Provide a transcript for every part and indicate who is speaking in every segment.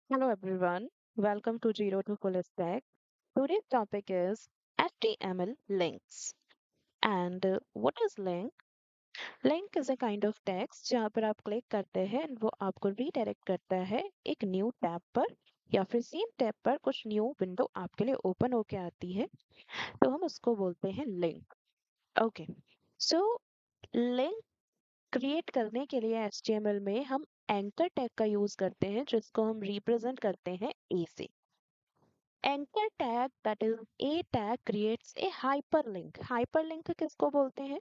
Speaker 1: Hello everyone, welcome to Zero to Full Stack. Today's topic is HTML links. And what is link? Link is a kind of text जहाँ पर आप click करते हैं and वो आपको redirect करता है एक न्यू टैब पर या फिर सेम टैब पर कुछ न्यू विंडो आपके लिए ओपन होके आती है तो हम उसको बोलते हैं link. Okay, so link create करने के लिए HTML में हम एंकर टैग का यूज करते हैं जिसको हम रिप्रेजेंट करते हैं ए से। Anchor tag that is a tag creates a hyperlink. Hyperlink किसको बोलते हैं?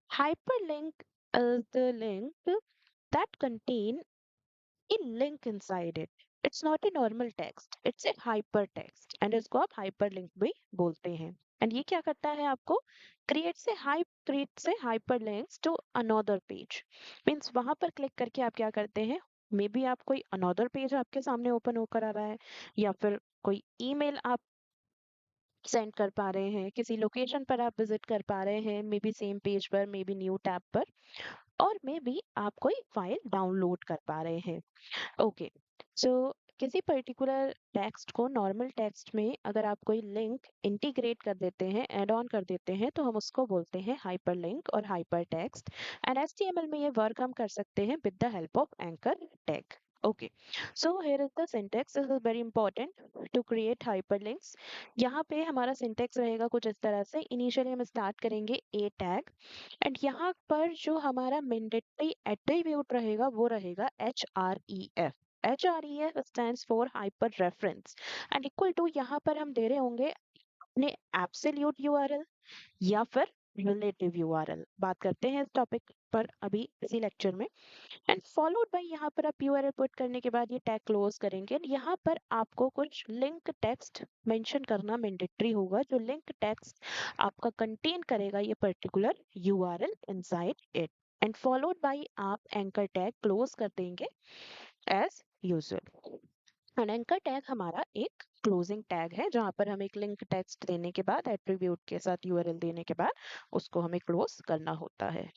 Speaker 1: Hyperlink is the link that contain a link inside it. It's not a normal text, it's a hypertext and इसको आप hyperlink भी बोलते हैं। एंड ये क्या करता है आपको क्रिएट से hyperlinks to another page। Means वहां पर क्लिक करके आप क्या करते हैं, मे बी आप कोई अनदर पेज आपके सामने ओपन होकर आ रहा है या फिर कोई ईमेल आप सेंड कर पा रहे हैं, किसी लोकेशन पर आप विजिट कर पा रहे हैं, मे बी सेम पेज पर, मे बी न्यू टैब पर, और मे बी आप कोई फाइल डाउनलोड कर पा रहे हैं। ओके, सो किसी पर्टिकुलर टेक्स्ट को नॉर्मल टेक्स्ट में अगर आप कोई लिंक इंटीग्रेट कर देते हैं, ऐड ऑन कर देते हैं, तो हम उसको बोलते हैं हाइपरलिंक और हाइपर टेक्स्ट। एंड एचटीएमएल में ये वर्क हम कर सकते हैं with the help of anchor tag. Okay, so here is the syntax, this is very important to create hyperlinks. यहाँ पे हमारा सिंटेक्स रहेगा कुछ इस तरह से। इनिशियली हम स्टार्ट करेंगे ए टैग एंड यहाँ पर जो हमारा मैंडेटरी एट्रीब्यूट रहेगा वो रहेगा HREF। HREF stands for hyper reference and equal to यहाँ पर हम दे रहे होंगे अपने एब्सोल्यूट यूआरएल या फिर रिलेटिव यूआरएल। बात करते हैं इस टॉपिक पर अभी इसी लेक्चर में। एंड फॉलोड बाय यहाँ पर आप यूआरएल पुट करने के बाद ये टैग क्लोज करेंगे। यहाँ पर आपको कुछ लिंक टेक्स्ट मेंशन करना मैंडेटरी होगा, जो लिंक टेक्स्ट आपका कंटेन करेगा ये particular URL inside it. And followed by आप एंकर टैग क्लोज कर देंगे as usual. And anchor tag हमारा एक क्लोजिंग टैग है जहां पर हम एक लिंक टेक्स्ट देने के बाद एट्रीब्यूट के साथ यूआरएल देने के बाद उसको हमें क्लोज करना होता है।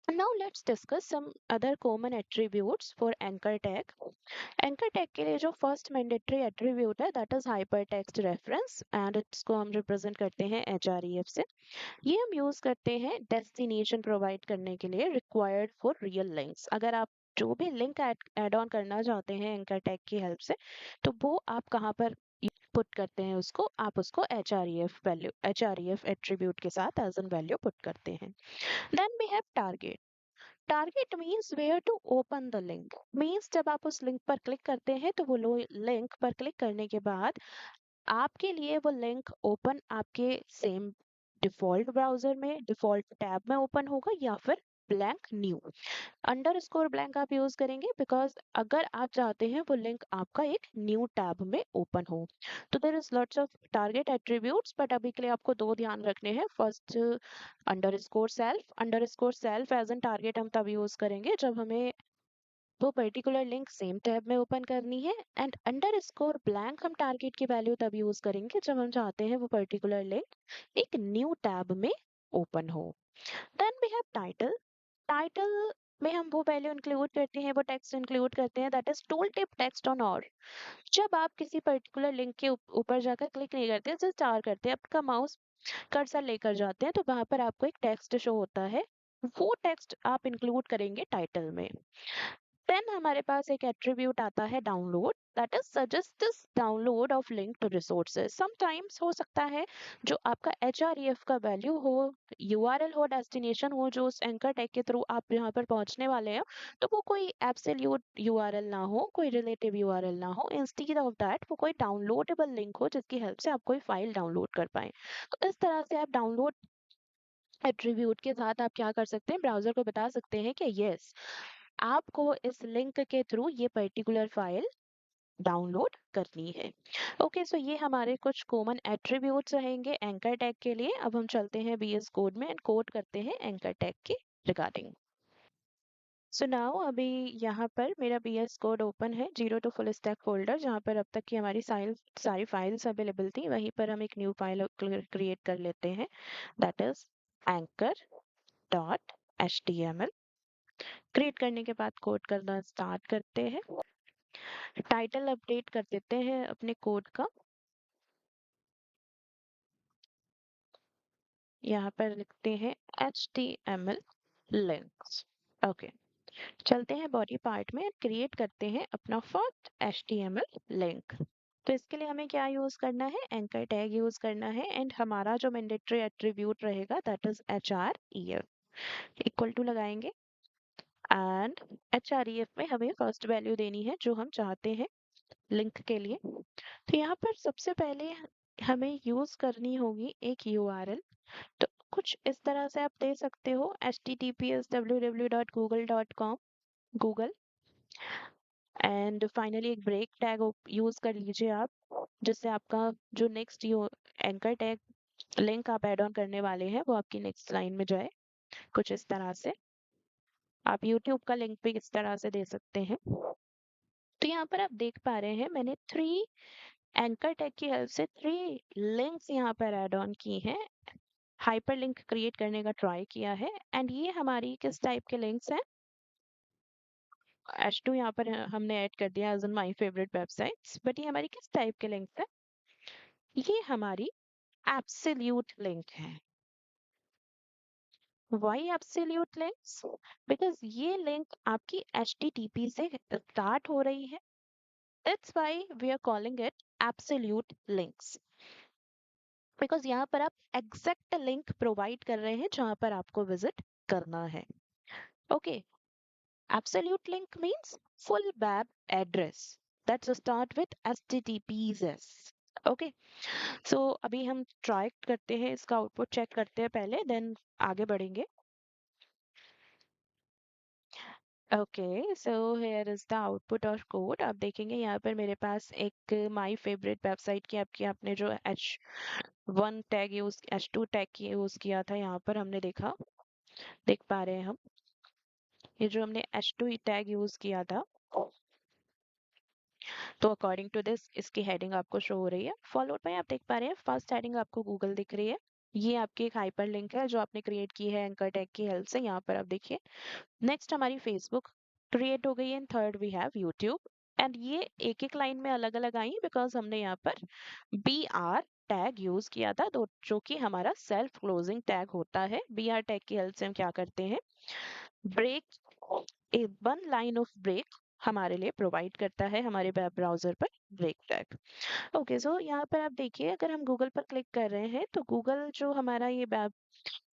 Speaker 1: Now let's discuss some other common attributes for anchor tag. Anchor tag के लिए जो first mandatory attribute है that is hypertext reference and इसको हम represent करते हैं href से। ये हम use करते हैं destination provide करने के लिए required for real links। अगर आप जो भी लिंक ऐड ऑन करना चाहते हैं एंकर टैग की हेल्प से, तो वो आप कहाँ पर पुट करते हैं उसको, आप उसको href एट्रीब्यूट के साथ एज एन वैल्यू पुट करते हैं। Then we have target. Target means where to open the link. Means जब आप उस लिंक पर क्लिक करते हैं तो वो लिंक पर क्लिक करने के बाद आपके लिए वो लिंक ओपन आपके सेम डिफॉल्ट ब्राउजर में डिफॉल्ट टैब में ओपन होगा या फिर blank new. Under score blank आप यूज करेंगे बिकॉज अगर आप चाहते हैं वो लिंक आपका एक न्यू टैब में ओपन हो। तो there is lots of target attributes but अभी के लिए आपको दो ध्यान रखने हैं। First, underscore self as an target हम तब यूज करेंगे जब हमें वो पर्टिकुलर लिंक सेम टैब में ओपन करनी है। एंड अंडर स्कोर ब्लैंक हम टारगेट की वैल्यू तब यूज करेंगे जब हम चाहते हैं वो पर्टिकुलर लिंक एक न्यू टैब में ओपन हो। Then we have title. Title में हम वो वैल्यू इंक्लूड करते हैं, वो टेक्स्ट इंक्लूड करते हैं that is tool tip text on. और जब आप किसी पर्टिकुलर लिंक के ऊपर जाकर क्लिक नहीं करते, जस्ट चार करते हैं, आपका माउस कर्सर लेकर जाते हैं, तो वहां पर आपको एक टेक्स्ट शो होता है, वो टेक्स्ट आप इंक्लूड करेंगे टाइटल में। देन हमारे पास एक एट्रीब्यूट आता है download that is suggest this download of link to resources. Sometimes हो सकता है जो आपका HREF का वैल्यू हो, यूआरएल हो, डेस्टिनेशन हो, जो उस एंकर टैग के थ्रू आप यहाँ पर पहुंचने वाले हैं, तो वो कोई एब्सोल्यूट यूआरएल ना हो, कोई रिलेटिव यूआरएल ना हो। इंस्टीड ऑफ दैट वो कोई डाउनलोडेबल लिंक हो जिसकी हेल्प से आप कोई फाइल डाउनलोड कर पाए। तो इस तरह से आप डाउनलोड एट्रीब्यूट के साथ आप क्या कर सकते हैं, ब्राउजर को बता सकते हैं कि यस, आपको इस लिंक के थ्रू ये पर्टिकुलर फाइल डाउनलोड करनी है। ओके, सो ये हमारे कुछ कॉमन एट्रीब्यूट्स रहेंगे एंकर टैग के लिए। अब हम चलते हैं बीएस कोड में एंड कोड करते हैं एंकर टैग के रिगार्डिंग। सो नाउ अभी यहाँ पर मेरा बीएस कोड ओपन है, zero to full stack folder, जहाँ पर अब तक की हमारी सारी फाइल्स अवेलेबल थी। वहीं पर हम एक न्यू फाइल क्रिएट कर लेते हैं दैट इज anchor.html। क्रिएट करने के बाद कोड करना स्टार्ट करते हैं। टाइटल अपडेट कर देते हैं अपने कोड का। यहाँ पर लिखते हैं HTML लिंक्स। ओके, चलते हैं बॉडी पार्ट में, क्रिएट करते हैं अपना फर्स्ट HTML लिंक। तो इसके लिए हमें क्या यूज करना है, एंकर टैग यूज करना है, एंड हमारा जो मैंडेटरी एट्रीब्यूट रहेगा that is href equal to लगाएंगे, एंड href में हमें फर्स्ट वैल्यू देनी है जो हम चाहते हैं लिंक के लिए। तो यहाँ पर सबसे पहले हमें यूज करनी होगी एक URL। तो कुछ इस तरह से आप दे सकते हो, https www.google.com Google, and finally एक ब्रेक टैग यूज कर लीजिए आप, जिससे आपका जो नेक्स्ट एंकर टैग लिंक आप ऐड ऑन करने वाले हैं वो आपकी नेक्स्ट लाइन में जाए, कुछ इस तरह से। आप यूट्यूब का लिंक भी इस तरह से दे सकते हैं। तो यहाँ पर आप देख पा रहे हैं मैंने 3 एंकर टैग की हेल्प से 3 लिंक्स यहाँ पर ऐड ऑन की हैं, हाइपर लिंक क्रिएट करने का ट्राई किया है, एंड ये हमारी किस टाइप के लिंक्स हैं, H2 यहाँ पर हमने ऐड कर दिया as an my favorite websites, but ये हमारी किस टाइप के लिंक्स हैं, ये हमारी एब्सोल्यूट लिंक है। Why absolute links? बिकॉज ये लिंक आपकी HTTP से स्टार्ट हो रही है, that's why we are calling it absolute links. Because यहाँ पर आप एग्जैक्ट लिंक प्रोवाइड कर रहे हैं जहां पर आपको विजिट करना है। Okay, absolute link means full web address that's start with https। Okay, so अभी हम ट्राई करते हैं, इसका आउटपुट चेक करते हैं पहले, देन आगे बढ़ेंगे। Okay, so here is the output और कोड। आप देखेंगे यहाँ पर मेरे पास एक माय फेवरेट वेबसाइट की आपकी आपने जो H1 tag use H2 tag use किया था, यहाँ पर हमने देखा, देख पा रहे हैं हम, ये जो हमने H2 टैग यूज किया था, तो अकॉर्डिंग टू दिस इसकी हेडिंग आपको शो हो रही है। फॉलोड बाय आप देख पा रहे हैं फर्स्ट हेडिंग आपको गूगल दिख रही है, ये आपकी एक हाइपर लिंक है जो आपने क्रिएट की है एंकर टैग की हेल्प से, यहाँ पर आप देखिए। नेक्स्ट हमारी फेसबुक क्रिएट हो गई है, and third we have YouTube, and ये एक एक लाइन में अलग अलग आई बिकॉज हमने यहाँ पर BR टैग यूज किया था, तो जो कि हमारा सेल्फ क्लोजिंग टैग होता है। BR टैग की हेल्प से हम क्या करते हैं, ब्रेक, एक वन लाइन ऑफ ब्रेक हमारे लिए प्रोवाइड करता है हमारे वेब ब्राउजर पर ब्रेक टैग। ओके, सो यहाँ पर आप देखिए अगर हम गूगल पर क्लिक कर रहे हैं तो गूगल जो हमारा ये वेब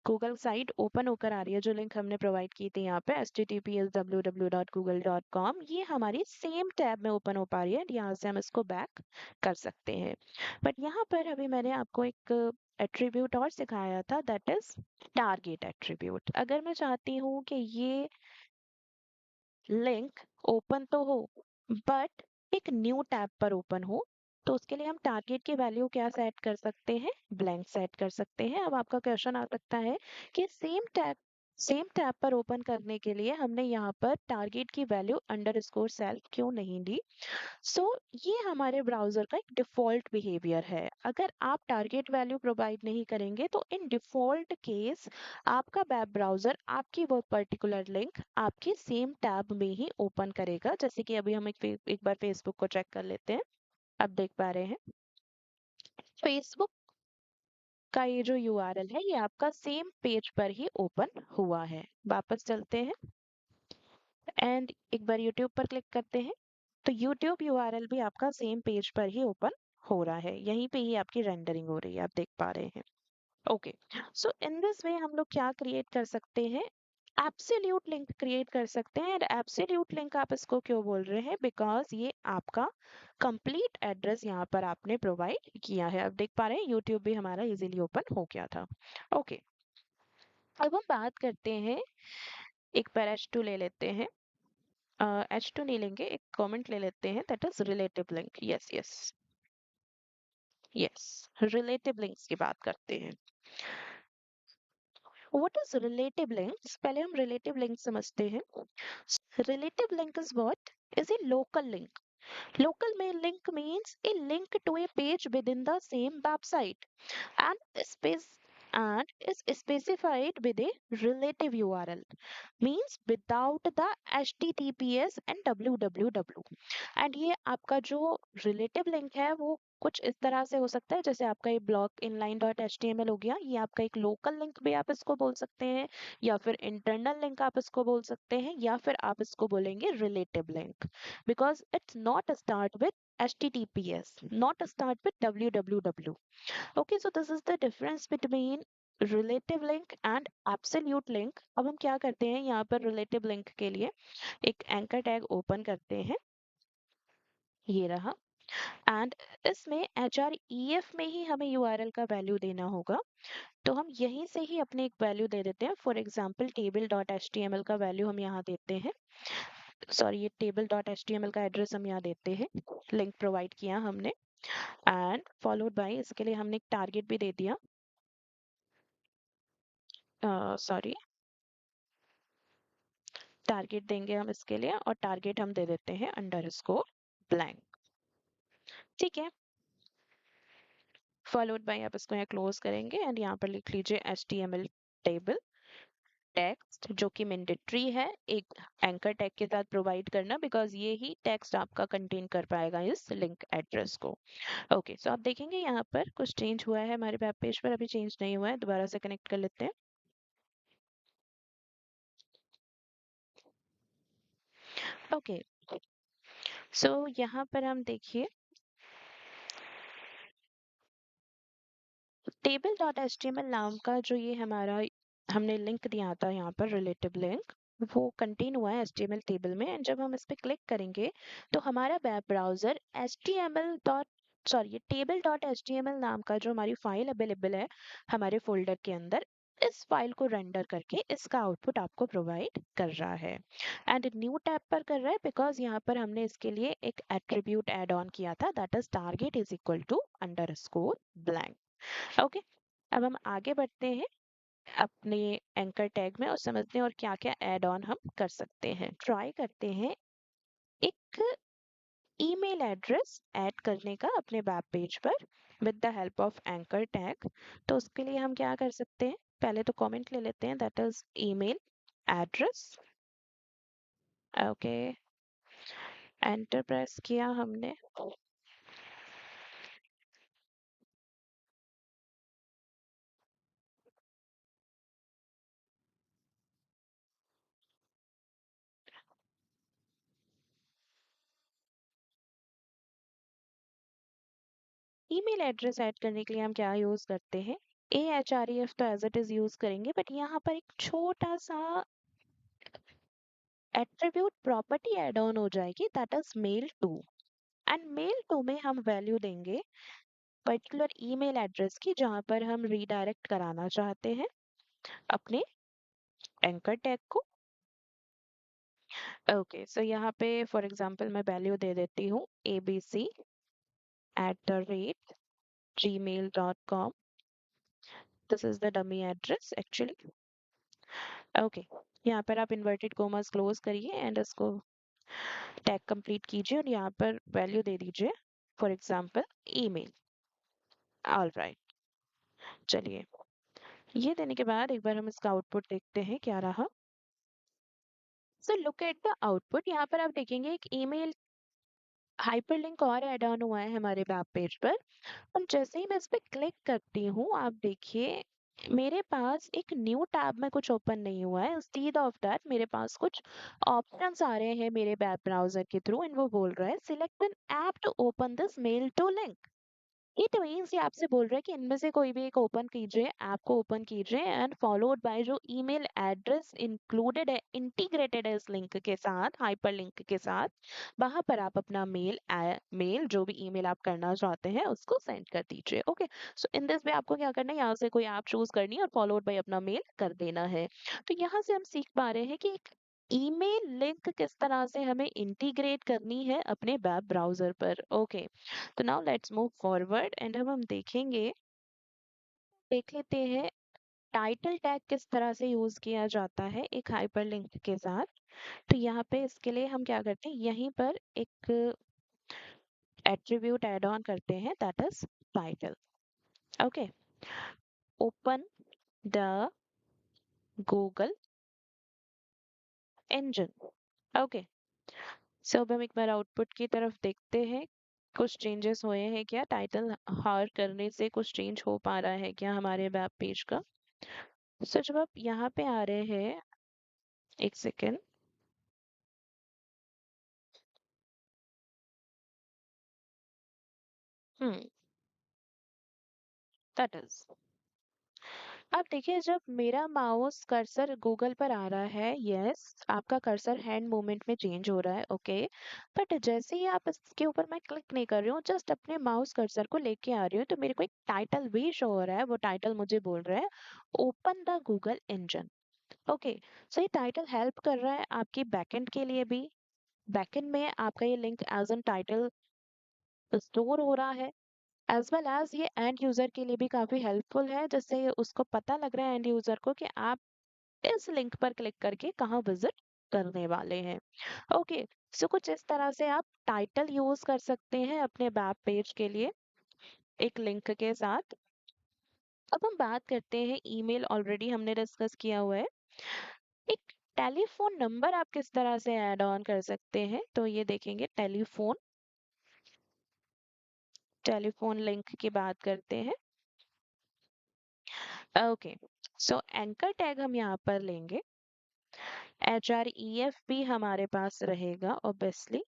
Speaker 1: गूगल साइट ओपन होकर आ रही है, जो लिंक हमने प्रोवाइड की थी यहाँ पे https www.google.com, ये हमारी सेम टैब में ओपन हो पा रही है, यहाँ से हम इसको बैक कर सकते हैं। बट यहाँ पर अभी मैंने आपको एक एट्रीब्यूट और सिखाया था, दैट इज टारगेट एट्रीब्यूट। अगर मैं चाहती हूँ कि ये लिंक ओपन तो हो बट एक न्यू टैब पर ओपन हो, तो उसके लिए हम टारगेट की वैल्यू क्या सेट कर सकते हैं, ब्लैंक सेट कर सकते हैं। अब आपका क्वेश्चन आ सकता है कि सेम टैब पर ओपन करने के लिए हमने यहाँ पर टारगेट की वैल्यू अंडरस्कोर सेल्फ क्यों नहीं दी। सो ये हमारे ब्राउजर का एक डिफॉल्ट बिहेवियर है। अगर आप टारगेट वैल्यू प्रोवाइड नहीं करेंगे तो इन डिफॉल्ट केस आपका वेब ब्राउजर आपकी वो पर्टिकुलर लिंक आपकी सेम टैब में ही ओपन करेगा। जैसे कि अभी हम एक बार फेसबुक को चेक कर लेते हैं। अब देख पा रहे हैं फेसबुक का ये जो URL है ये आपका सेम पेज पर ही ओपन हुआ है। वापस चलते हैं एंड एक बार यूट्यूब पर क्लिक करते हैं, तो YouTube URL भी आपका सेम पेज पर ही ओपन हो रहा है, यहीं पे ही आपकी रेंडरिंग हो रही है, आप देख पा रहे हैं। Okay, so in this way हम लोग क्या क्रिएट कर सकते हैं, एब्सोल्यूट लिंक क्रिएट कर सकते हैं। एंड एब्सोल्यूट लिंक आप इसको क्यों बोल रहे हैं, बिकॉज ये आपका कंप्लीट एड्रेस यहाँ पर आपने प्रोवाइड किया है। आप देख पा रहे हैं यूट्यूब भी हमारा इजीली ओपन हो गया था। ओके, अब हम बात करते हैं, एक बार H2 ले लेते हैं, H2 नहीं लेंगे, एक कमेंट ले लेते हैं, that is relative link. Yes yes yes, relative links की बात करते हैं। व्हाट इज रिलेटिव लिंक्स, पहले हम रिलेटिव लिंक समझते हैं। Relative link is what, is a local link. Local mail link means a link to a page within the same website, and this page and is specified with a relative URL, means without the HTTPS and www। And ये आपका जो relative link है वो कुछ इस तरह से हो सकता है, जैसे आपका ये block inline dot H T M L हो गया, ये आपका एक लोकल लिंक भी आप इसको बोल सकते हैं, या फिर इंटरनल लिंक आप इसको बोल सकते हैं, या फिर आप इसको बोलेंगे relative link, because it's not start with HTTPS, not start with www। Okay, so this is the difference between relative link and absolute link। अब हम क्या करते हैं यहाँ पर relative link के लिए एक एंकर टैग ओपन करते हैं, ये रहा, एंड इसमें href में ही हमें यूआरएल का वैल्यू देना होगा। तो हम यहीं से ही अपने एक वैल्यू दे देते हैं, for example table dot H T M L का वैल्यू हम यहाँ देते हैं, सॉरी ये table dot H T M L का एड्रेस हम यहाँ देते हैं, लिंक प्रोवाइड किया हमने, एंड फॉलोड बाय इसके लिए हमने एक टारगेट भी दे दिया, सॉरी टारगेट देंगे हम इसके लिए, और टारगेट हम दे देते हैं अंडरस्कोर ब्लैंक। ठीक है, फॉलोड बाय आप इसको यहाँ क्लोज करेंगे एंड यहाँ पर लिख लीजिए HTML टेबल टेक्स्ट, जो कि मैंडेटरी है एक एंकर टैग के साथ प्रोवाइड करना, बिकॉज ये ही टेक्स्ट आपका कंटेन कर पाएगा इस लिंक एड्रेस को। ओके, सो आप देखेंगे यहाँ पर कुछ चेंज हुआ है हमारे वेब पेज पर, अभी चेंज नहीं हुआ है, दोबारा से कनेक्ट कर लेते हैं। ओके, सो यहाँ पर हम देखिए table dot H T M L नाम का जो ये हमारा हमने लिंक दिया था यहाँ पर रिलेटिव लिंक, वो कंटेन हुआ है HTML टेबल में, एंड जब हम इस पे क्लिक करेंगे तो हमारा web browser HTML dot sorry table dot H T M L नाम का जो हमारी फाइल अवेलेबल है हमारे फोल्डर के अंदर, इस फाइल को रेंडर करके इसका आउटपुट आपको प्रोवाइड कर रहा है। एंड न्यू टैब पर कर रहा है बिकॉज यहाँ पर हमने इसके लिए एक एट्रीब्यूट ऐड ऑन किया था, that is target is equal to underscore blank. Okay, अब हम आगे बढ़ते हैं अपने एंकर टैग में और समझते हैं और क्या क्या ऐड ऑन हम कर सकते हैं। ट्राई करते हैं एक ईमेल एड्रेस ऐड करने का अपने वेब पेज पर with the help of anchor tag. तो उसके लिए हम क्या कर सकते हैं, पहले तो कमेंट ले लेते हैं, that is email address. Okay, enter press किया हमने, ईमेल एड्रेस ऐड करने के लिए हम क्या यूज करते हैं, AHREF तो एज इट इज यूज करेंगे, बट यहाँ पर एक छोटा सा एट्रीब्यूट प्रॉपर्टी ऐड ऑन हो जाएगी, that is mail to. And mail to में हम वैल्यू देंगे पर्टिकुलर ईमेल एड्रेस की जहां पर हम रीडायरेक्ट कराना चाहते हैं अपने एंकर टैग को। ओके, सो यहाँ पे फॉर एग्जांपल मैं वैल्यू दे देती हूँ abc@gmail.com। This is the dummy address actually. Okay, यहाँ पर आप इन्वर्टेड कोमास क्लोज करिए एंड इसको टैग कंप्लीट कीजिए और यहाँ पर वैल्यू दे दीजिए, for example email. All right, चलिए ये देने के बाद एक बार हम इसका आउटपुट देखते हैं क्या रहा। So look at the output, यहाँ पर आप देखेंगे एक ईमेल हाइपरलिंक और ऐड ऑन हुआ है हमारे वेब पेज पर। और जैसे ही मैं इस पे क्लिक करती हूँ आप देखिए मेरे पास एक न्यू टैब में कुछ ओपन नहीं हुआ है, इंस्टेड ऑफ दैट मेरे पास कुछ ऑप्शंस आ रहे हैं मेरे वेब ब्राउजर के थ्रू, एंड वो बोल रहा है select an app to open this mail to link. It means ये आपसे बोल रहा है कि इनमें से कोई भी एक ओपन कीजिए, ऐप को ओपन कीजिए, एंड फॉलोड बाय जो ईमेल एड्रेस इंक्लूडेड है इंटीग्रेटेड है इस लिंक के साथ, हाइपर लिंक के साथ, वहां पर आप अपना मेल जो भी ईमेल आप करना चाहते हैं उसको सेंड कर दीजिए। Okay, so in this way आपको क्या करना है, यहाँ से कोई ऐप चूज करनी है और फॉलोड बाय अपना मेल कर देना है। तो यहाँ से हम सीख पा रहे हैं कि एक ईमेल लिंक किस तरह से हमें इंटीग्रेट करनी है अपने वेब ब्राउजर पर। ओके, तो now let's move forward and अब हम देखेंगे, देख लेते हैं टाइटल टैग किस तरह से यूज किया जाता है एक हाइपरलिंक के साथ। तो यहाँ पे इसके लिए हम क्या करते हैं, यहीं पर एक एट्रीब्यूट ऐड ऑन करते हैं, that is title. Okay, open the Google engine. Okay, so अब हम एक बार आउटपुट की तरफ देखते हैं, कुछ चेंजेस हुए हैं क्या, टाइटल हार करने से कुछ चेंज हो पा रहा है क्या हमारे वेब पेज का। सो जब आप यहाँ पे आ रहे हैं, एक सेकेंड। हम्म, दैट इज, अब देखिए जब मेरा माउस कर्सर गूगल पर आ रहा है, यस आपका कर्सर हैंड मूवमेंट में चेंज हो रहा है, ओके। बट जैसे ही आप इसके ऊपर मैं क्लिक नहीं कर रही हूँ, जस्ट अपने माउस कर्सर को लेके आ रही हूँ, तो मेरे को एक टाइटल भी शो हो रहा है। वो टाइटल मुझे बोल रहा है open the Google engine. Okay, so ये टाइटल हेल्प कर रहा है आपकी बैकएंड के लिए भी। बैकएंड में आपका ये link as an title store हो रहा है, एज वेल एज ये एंड यूजर के लिए भी काफी हेल्पफुल है, जिससे उसको पता लग रहा है एंड यूजर को कि आप इस लिंक पर क्लिक करके कहाँ विजिट करने वाले हैं। ओके, सो कुछ इस तरह से आप टाइटल यूज कर सकते हैं अपने वेब पेज के लिए एक लिंक के साथ। अब हम बात करते हैं ईमेल, ऑलरेडी हमने डिस्कस किया हुआ है। एक टेलीफोन नंबर आप किस तरह से ऐड ऑन कर सकते हैं, तो ये देखेंगे टेलीफोन, टेलीफोन लिंक की बात करते हैं। ओके, सो एंकर टैग हम यहाँ पर लेंगे, HREF भी हमारे पास रहेगा ऑब्वियसली।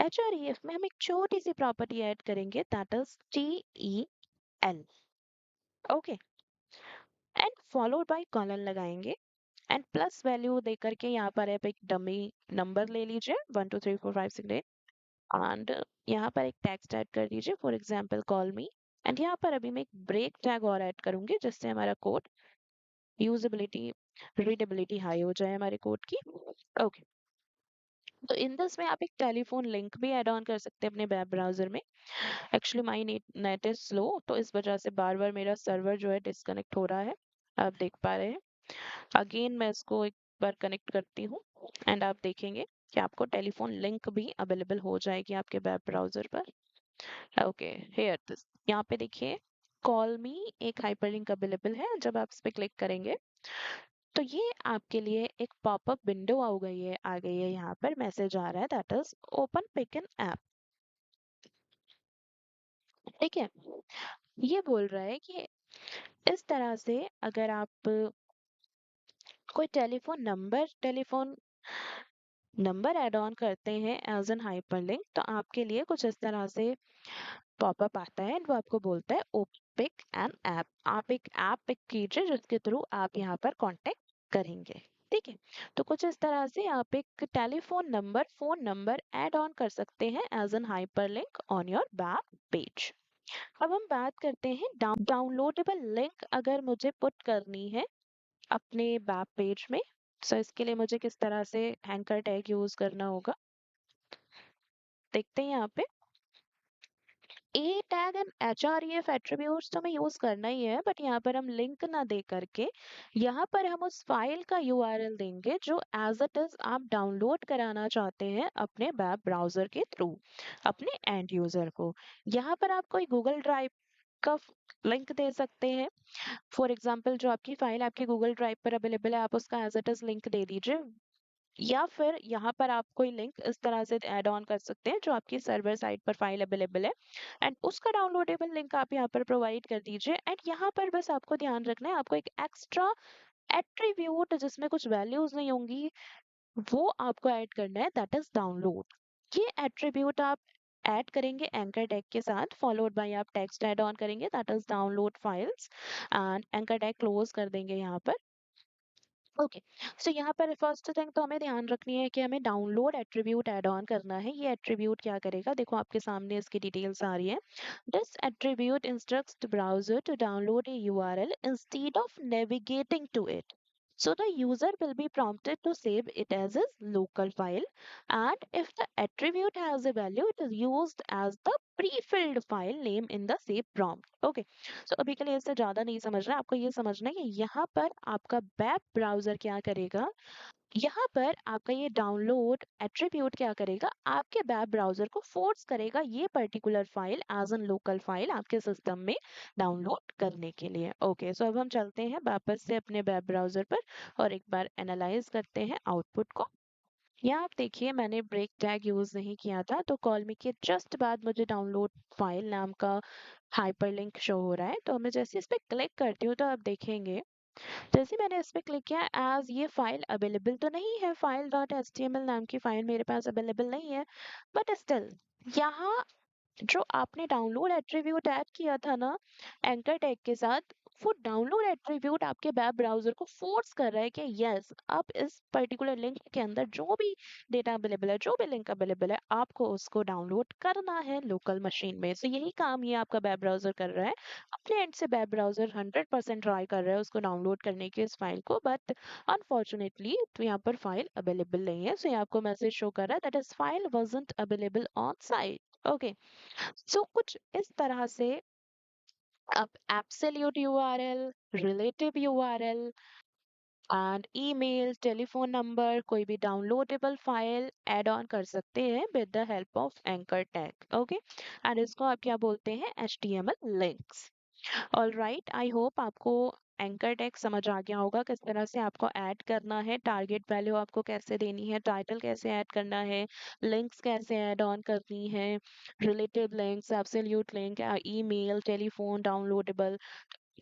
Speaker 1: HREF में हम एक छोटी सी प्रॉपर्टी ऐड करेंगे, that is TEL। Okay, and followed bye colon लगाएंगे, एंड प्लस वैल्यू दे करके यहाँ पर आप एक डमी नंबर ले लीजिए, 1 2 3 4 5 6 8, एंड यहाँ पर एक टेक्स्ट ऐड कर दीजिए, for example call me. And यहाँ पर अभी मैं एक ब्रेक टैग और ऐड करूंगी, जिससे हमारा कोड यूजेबिलिटी, रीडेबिलिटी हाई हो जाए हमारे कोड की। ओके, तो इन दिस में आप एक टेलीफोन लिंक भी ऐड ऑन कर सकते हैं अपने वेब ब्राउजर में। Actually my net is slow, तो इस वजह से बार बार मेरा सर्वर जो है डिस्कनेक्ट हो रहा है, आप देख पा रहे हैं। अगेन मैं इसको एक बार कनेक्ट करती हूँ, एंड आप देखेंगे कि आपको टेलीफोन लिंक भी अवेलेबल हो जाएगी आपके वेब ब्राउजर पर। ओके, हेयर दिस, यहाँ पे देखिए कॉल मी एक हाइपरलिंक अवेलेबल है। जब आप इस पे क्लिक करेंगे, तो ये आपके लिए एक पॉपअप विंडो आ गई है, यहाँ पर मैसेज आ रहा है, दैट इज ओपन पिकन ऐप। ठीक है, ये बोल रहा है कि इस तरह से अगर आप कोई टेलीफोन नंबर ऐड ऑन करते हैं एज एन हाइपरलिंक, तो आपके लिए कुछ इस तरह से पॉपअप आता है, and वो आपको बोलता है पिक एन ऐप। आप एक ऐप पिक कीजिए जिसके थ्रू आप यहाँ पर कांटेक्ट करेंगे। ठीक है, तो कुछ इस तरह से आप एक telephone number, phone number add on कर सकते हैं as an hyperlink on your web page. अब हम बात करते हैं डाउनलोडेबल लिंक अगर मुझे पुट करनी है अपने वेब पेज में, सो इसके लिए मुझे किस तरह से एंकर टैग यूज करना होगा, देखते हैं यहाँ पे। ए टैग एंड HREF एट्रीब्यूट्स तो हमें यूज करना ही है, बट यहाँ पर हम लिंक ना दे करके यहाँ पर हम उस फाइल का URL देंगे जो एज इट इज आप डाउनलोड कराना चाहते हैं अपने वेब ब्राउजर के थ्रू अपने एंड यूजर को। यहाँ पर आप कोई गूगल ड्राइव का लिंक दे सकते हैं, फॉर एग्जाम्पल जो आपकी फाइल आपकी गूगल ड्राइव पर अवेलेबल है, आप उसका एज इट इज लिंक दे दीजिए। या फिर यहाँ पर आप कोई लिंक इस तरह से ऐड ऑन कर सकते हैं जो आपकी सर्वर साइट पर फाइल अवेलेबल है, एंड उसका डाउनलोडेबल लिंक आप यहाँ पर प्रोवाइड कर दीजिए। एंड यहाँ पर बस आपको ध्यान रखना है, आपको एक एक्स्ट्रा एट्रीब्यूट जिसमें कुछ वैल्यूज नहीं होंगी, वो आपको ऐड करना है, दैट इज डाउनलोड। ये एट्रीब्यूट आप ऐड करेंगे एंकर टैग के साथ, फॉलोड बाय आप टेक्स्ट ऐड ऑन करेंगे, that is download files, and anchor tag close कर देंगे यहाँ पर। ओके, सो यहाँ पर फर्स्ट थिंग तो हमें ध्यान रखनी है कि हमें डाउनलोड एट्रीब्यूट ऐड ऑन करना है। ये एट्रीब्यूट क्या करेगा, देखो आपके सामने इसकी डिटेल्स आ रही है। This attribute instructs the browser to download a URL instead of navigating to it, so the user will be prompted to save it as a local file, and if the attribute has a value, it is used as the prefilled file name in the save prompt. Okay, so अभी के लिए इससे ज्यादा नहीं समझना है, आपको ये समझना है कि यहाँ पर आपका वेब ब्राउजर क्या करेगा। यहाँ पर आपका ये डाउनलोड एट्रीब्यूट क्या करेगा, आपके वेब ब्राउजर को फोर्स करेगा ये particular file as an local file आपके सिस्टम में डाउनलोड करने के लिए। ओके, सो अब हम चलते हैं वापस से अपने वेब ब्राउजर पर और एक बार एनालाइज करते हैं आउटपुट को। यहाँ आप देखिए मैंने ब्रेक टैग यूज नहीं किया था, तो कॉल मी के जस्ट बाद मुझे डाउनलोड फाइल नाम का हाइपरलिंक शो हो रहा है। तो मैं जैसे इस पे क्लिक करती हूँ तो आप देखेंगे जैसे मैंने इस पे क्लिक किया एज ये फाइल अवेलेबल तो नहीं है, file dot H T M L नाम की फाइल मेरे पास अवेलेबल नहीं है, बट स्टिल यहाँ जो आपने डाउनलोड एट्रीब्यूट ऐड किया था ना एंकर टैग के साथ, वो डाउनलोड एट्रीब्यूट आपके वेब ब्राउजर को फोर्स कर रहा है कि यस आप इस पर्टिकुलर लिंक के अंदर जो भी डेटा अवेलेबल है, जो भी लिंक अवेलेबल है, आपको उसको डाउनलोड करना है लोकल मशीन में। सो यही काम ये आपका वेब ब्राउजर कर रहा है। अपने एंड से वेब ब्राउजर 100% ट्राई कर रहा है उसको डाउनलोड करने की इस फाइल को, बट अनफॉर्चुनेटली तो यहाँ पर फाइल अवेलेबल नहीं है। सो ये आपको मैसेज शो कर रहा है that is file wasn't available on site. Okay, so कुछ इस तरह से आप absolute URL, relative URL and email, telephone number, कोई भी डाउनलोडेबल फाइल ऐड ऑन कर सकते हैं with the help of anchor tag. Okay, and इसको आप क्या बोलते हैं, HTML links. All right, I hope आपको एंकर टैग समझ आ गया होगा किस तरह से आपको ऐड करना है, टारगेट वैल्यू आपको कैसे देनी है, टाइटल कैसे ऐड करना है, लिंक्स कैसे ऐड ऑन करनी है, relative links, absolute link, email, telephone, downloadable.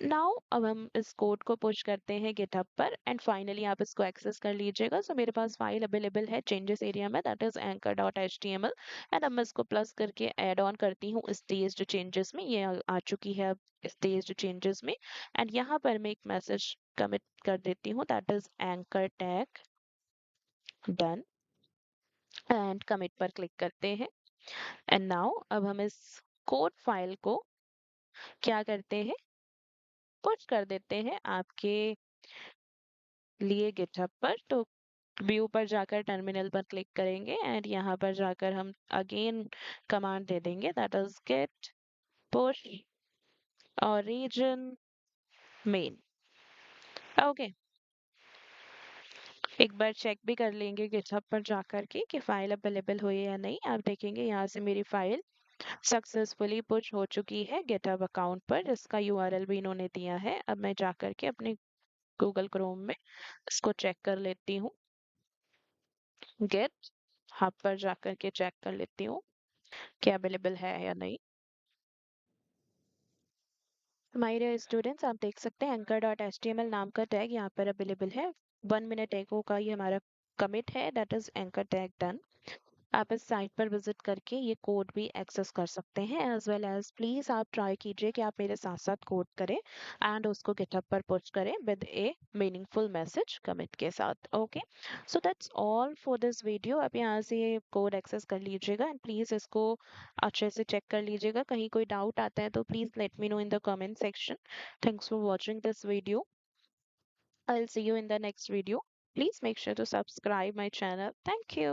Speaker 1: Now अब हम इस कोड को पुश करते हैं गिटहब पर एंड फाइनली आप इसको एक्सेस कर लीजिएगा। सो मेरे पास फाइल अवेलेबल है चेंजेस एरिया में, that is anchor dot H T M L, and अब मैं इसको प्लस करके ऐड ऑन करती हूँ स्टेज्ड चेंजेस में। ये आ चुकी है अब स्टेज्ड चेंजेस में, एंड यहाँ पर मैं एक मैसेज कमिट कर देती हूँ that is anchor tag done, and commit पर क्लिक करते हैं। एंड नाउ अब हम इस कोड फाइल को क्या करते हैं, पुश कर देते हैं आपके लिए गिटहब पर। तो व्यू पर जाकर टर्मिनल पर क्लिक करेंगे एंड यहाँ पर जाकर हम अगेन कमांड दे देंगे that is get push origin main. Okay, एक बार चेक भी कर लेंगे गिटहब पर जाकर के कि फाइल अवेलेबल हुई है या नहीं। आप देखेंगे यहाँ से मेरी फाइल सक्सेसफुली पुश हो चुकी है गिटहब अकाउंट पर, जिसका यूआरएल भी इन्होंने दिया है। अब मैं जाकर के अपने गूगल क्रोम में इसको चेक कर लेती हूँ, गेट हब पर जाकर के चेक कर लेती हूँ कि अवेलेबल है या नहीं। हमारे स्टूडेंट्स आप देख सकते हैं anchor dot H T M L नाम का टैग यहाँ पर अवेलेबल है। 1 मिनट एगो का ये हमारा कमिट है, that is anchor tag done. आप इस साइट पर विजिट करके ये कोड भी एक्सेस कर सकते हैं एज वेल एज प्लीज आप ट्राई कीजिए कि आप मेरे साथ साथ कोड करें एंड उसको गिटहब पर पोस्ट करें with A meaningful message commit के साथ। Okay, so that's all for this video. आप यहाँ से ये कोड एक्सेस कर लीजिएगा एंड प्लीज इसको अच्छे से चेक कर लीजिएगा। कहीं कोई डाउट आता है तो please let me know in the comment section. Thanks for watching this video, I'll see you in the next video. Please make sure to subscribe my channel. Thank you.